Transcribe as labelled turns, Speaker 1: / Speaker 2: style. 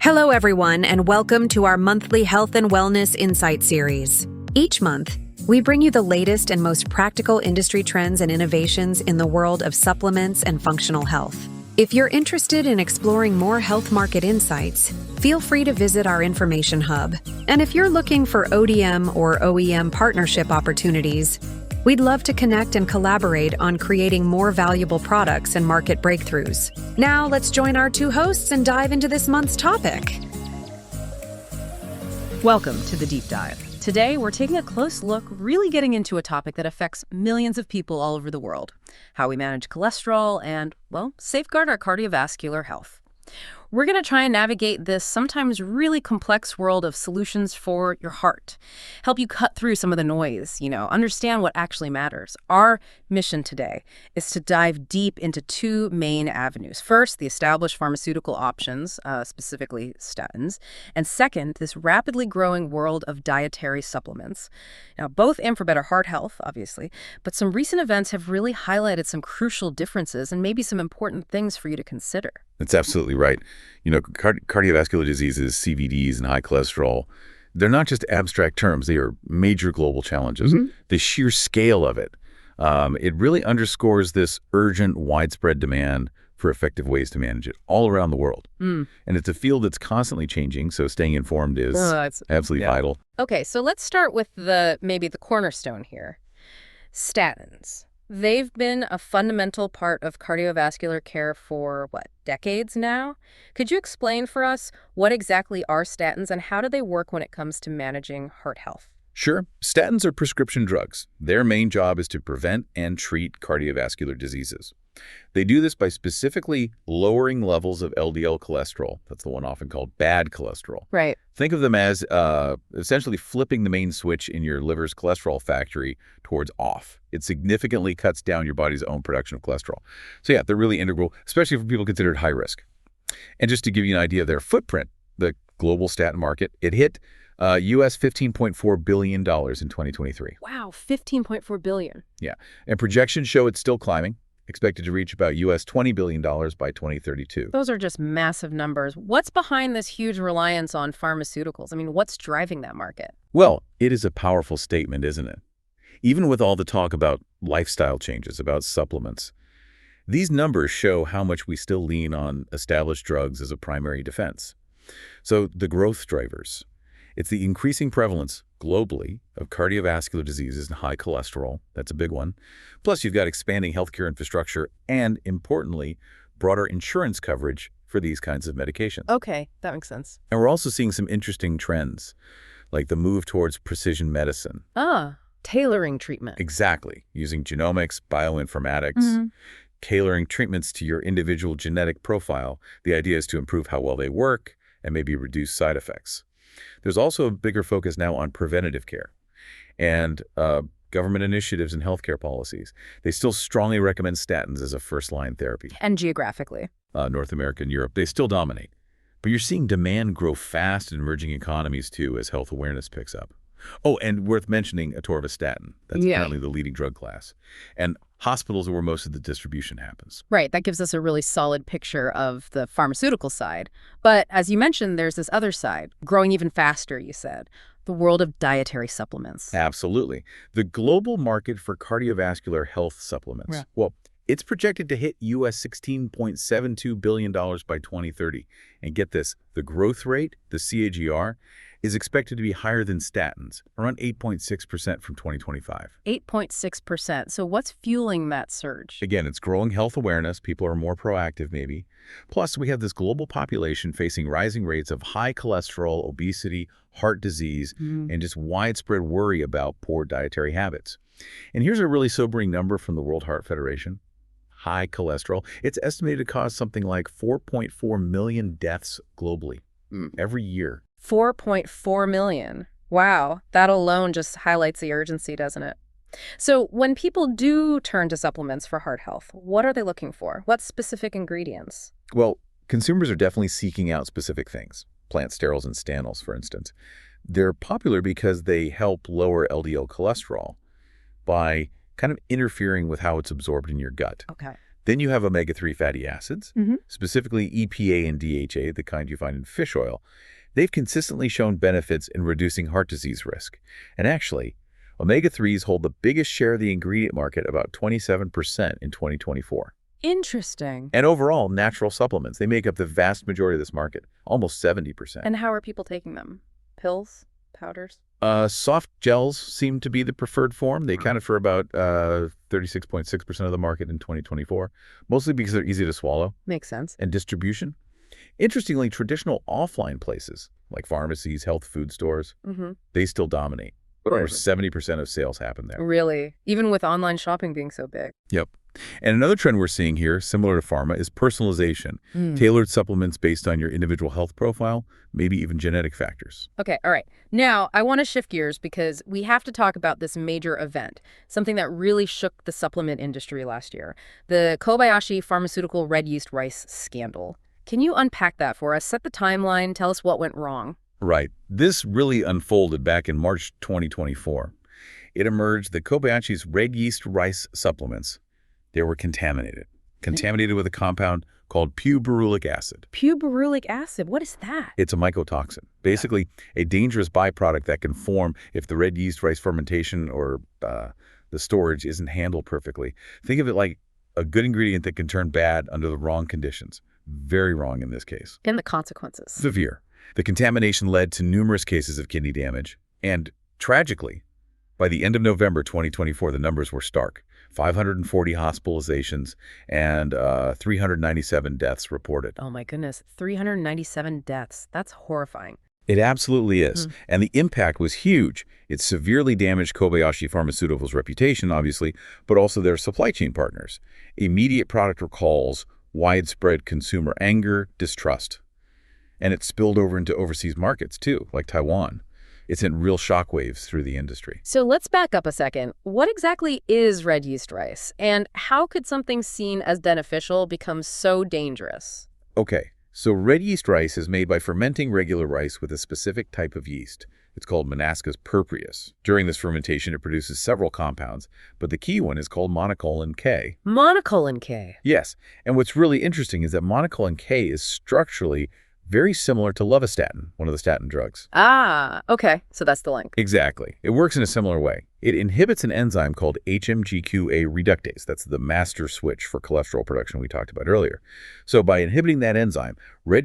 Speaker 1: Hello, everyone, and welcome to our monthly Health and Wellness Insight series. Each month, we bring you the latest and most practical industry trends and innovations in the world of supplements and functional health. If you're interested in exploring more health market insights, feel free to visit our information hub. And if you're looking for ODM or OEM partnership opportunities, we'd love to connect and collaborate on creating more valuable products and market breakthroughs. Now, let's join our two hosts and dive into this month's topic.
Speaker 2: Welcome to the Deep Dive. Today, we're taking a close look, really getting into a topic that affects millions of people all over the world: how we manage cholesterol and, well, safeguard our cardiovascular health. We're going to try and navigate this sometimes really complex world of solutions for your heart, help you cut through some of the noise, understand what actually matters. Our mission today is to dive deep into two main avenues. First, the established pharmaceutical options, specifically statins, and second, this rapidly growing world of dietary supplements. Now, both aim for better heart health, obviously, but some recent events have really highlighted some crucial differences and maybe some important things for you to consider.
Speaker 3: That's absolutely right. Cardiovascular diseases, CVDs, and high cholesterol, they're not just abstract terms. They are major global challenges. The sheer scale of it, it really underscores this urgent, widespread demand for effective ways to manage it all around the world. And it's a field that's constantly changing, so staying informed is absolutely vital.
Speaker 2: Okay, so let's start with maybe the cornerstone here. Statins. They've been a fundamental part of cardiovascular care for, decades now? Could you explain for us what exactly are statins and how do they work when it comes to managing heart health?
Speaker 3: Sure. Statins are prescription drugs. Their main job is to prevent and treat cardiovascular diseases. They do this by specifically lowering levels of LDL cholesterol. That's the one often called bad cholesterol.
Speaker 2: Right.
Speaker 3: Think of them as essentially flipping the main switch in your liver's cholesterol factory towards off. It significantly cuts down your body's own production of cholesterol. So yeah, they're really integral, especially for people considered high risk. And just to give you an idea of their footprint, the global statin market, it hit US $15.4 billion in 2023.
Speaker 2: Wow, $15.4 billion.
Speaker 3: Yeah, and projections show it's still climbing, expected to reach about US $20 billion by 2032.
Speaker 2: Those are just massive numbers. What's behind this huge reliance on pharmaceuticals? I mean, what's driving that market?
Speaker 3: Well, it is a powerful statement, isn't it? Even with all the talk about lifestyle changes, about supplements, these numbers show how much we still lean on established drugs as a primary defense. So the growth drivers, it's the increasing prevalence globally of cardiovascular diseases and high cholesterol. That's a big one. Plus, you've got expanding healthcare infrastructure and, importantly, broader insurance coverage for these kinds of medications.
Speaker 2: Okay, that makes sense.
Speaker 3: And we're also seeing some interesting trends, like the move towards precision medicine.
Speaker 2: Tailoring treatment.
Speaker 3: Exactly. Using genomics, bioinformatics, tailoring treatments to your individual genetic profile. The idea is to improve how well they work and maybe reduce side effects. There's also a bigger focus now on preventative care and government initiatives and healthcare policies. They still strongly recommend statins as a first-line therapy.
Speaker 2: And geographically?
Speaker 3: North America and Europe, they still dominate. But you're seeing demand grow fast in emerging economies, too, as health awareness picks up. Oh, and worth mentioning atorvastatin. That's apparently the leading drug class. And hospitals are where most of the distribution happens.
Speaker 2: Right. That gives us a really solid picture of the pharmaceutical side. But as you mentioned, there's this other side, growing even faster, you said, the world of dietary supplements.
Speaker 3: Absolutely. The global market for cardiovascular health supplements.
Speaker 2: Yeah.
Speaker 3: Well, it's projected to hit US $16.72 billion by 2030. And get this, the growth rate, the CAGR, is expected to be higher than statins, around 8.6% from 2025.
Speaker 2: 8.6%. So what's fueling that surge?
Speaker 3: Again, it's growing health awareness. People are more proactive, maybe. Plus, we have this global population facing rising rates of high cholesterol, obesity, heart disease, and just widespread worry about poor dietary habits. And here's a really sobering number from the World Heart Federation. High cholesterol. It's estimated to cause something like 4.4 million deaths globally every year.
Speaker 2: 4.4 million. Wow. That alone just highlights the urgency, doesn't it? So when people do turn to supplements for heart health, what are they looking for? What specific ingredients?
Speaker 3: Well, consumers are definitely seeking out specific things. Plant sterols and stanols, for instance. They're popular because they help lower LDL cholesterol by kind of interfering with how it's absorbed in your gut.
Speaker 2: Okay.
Speaker 3: Then you have omega-3 fatty acids, specifically EPA and DHA, the kind you find in fish oil. They've consistently shown benefits in reducing heart disease risk. And actually, omega-3s hold the biggest share of the ingredient market, about 27% in 2024.
Speaker 2: Interesting.
Speaker 3: And overall, natural supplements, they make up the vast majority of this market, almost 70%.
Speaker 2: And how are people taking them? Pills? Powders?
Speaker 3: Soft gels seem to be the preferred form. They accounted for about 36.6% of the market in 2024, mostly because they're easy to swallow.
Speaker 2: Makes sense.
Speaker 3: And distribution. Interestingly, traditional offline places, like pharmacies, health food stores, they still dominate. Over 70% of sales happen there.
Speaker 2: Really? Even with online shopping being so big?
Speaker 3: Yep. And another trend we're seeing here, similar to pharma, is personalization. Tailored supplements based on your individual health profile, maybe even genetic factors.
Speaker 2: Okay, all right. Now, I want to shift gears because we have to talk about this major event, something that really shook the supplement industry last year, the Kobayashi Pharmaceutical red yeast rice scandal. Can you unpack that for us? Set the timeline, tell us what went wrong.
Speaker 3: Right. This really unfolded back in March 2024. It emerged that Kobayashi's red yeast rice supplements, they were contaminated with a compound called puberulic acid.
Speaker 2: Puberulic acid, what is that?
Speaker 3: It's a mycotoxin, basically a dangerous byproduct that can form if the red yeast rice fermentation or the storage isn't handled perfectly. Think of it like a good ingredient that can turn bad under the wrong conditions. Very wrong in this case.
Speaker 2: And the consequences?
Speaker 3: Severe. The contamination led to numerous cases of kidney damage. And tragically, by the end of November 2024, the numbers were stark. 540 hospitalizations and 397 deaths reported.
Speaker 2: Oh my goodness, 397 deaths. That's horrifying.
Speaker 3: It absolutely is. And the impact was huge. It severely damaged Kobayashi Pharmaceutical's reputation, obviously, but also their supply chain partners. Immediate product recalls, widespread consumer anger, distrust. And it spilled over into overseas markets, too, like Taiwan. It sent real shockwaves through the industry.
Speaker 2: So let's back up a second. What exactly is red yeast rice? And how could something seen as beneficial become so dangerous?
Speaker 3: Okay, so red yeast rice is made by fermenting regular rice with a specific type of yeast. It's called Monascus purpureus. During this fermentation, it produces several compounds, but the key one is called monocolin K.
Speaker 2: Monocolin K?
Speaker 3: Yes, and what's really interesting is that monocolin K is structurally very similar to lovastatin, one of the statin drugs.
Speaker 2: Ah, okay. So that's the link.
Speaker 3: Exactly. It works in a similar way. It inhibits an enzyme called HMG-CoA reductase. That's the master switch for cholesterol production we talked about earlier. So by inhibiting that enzyme, red